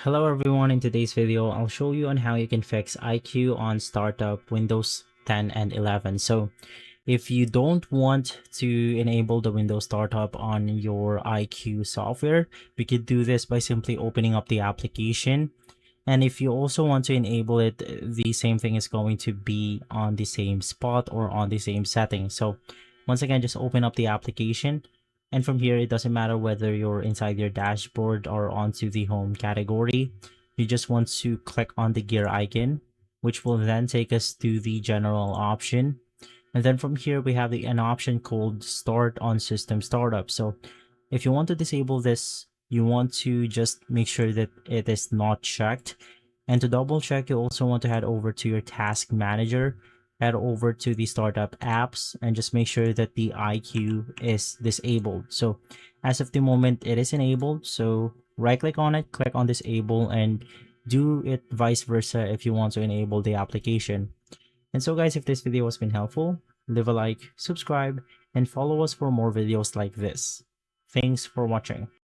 Hello everyone, in today's video I'll show you on how you can fix iCUE on startup Windows 10 and 11. So if you don't want to enable the Windows startup on your iCUE software, we could do this by simply opening up the application. And if you also want to enable it, the same thing is going to be on the same spot or on the same setting. So once again, just open up the application. And from here, it doesn't matter whether you're inside your dashboard or onto the home category. You just want to click on the gear icon, which will then take us to the general option. And then from here, we have an option called Start on System Startup. So if you want to disable this, you want to just make sure that it is not checked. And to double check, you also want to head over to your task manager, head over to the startup apps, and just make sure that the iCUE is disabled. So as of the moment, it is enabled. So right click on it, click on disable, and do it vice versa if you want to enable the application. And so guys, if this video has been helpful, leave a like, subscribe, and follow us for more videos like this. Thanks for watching.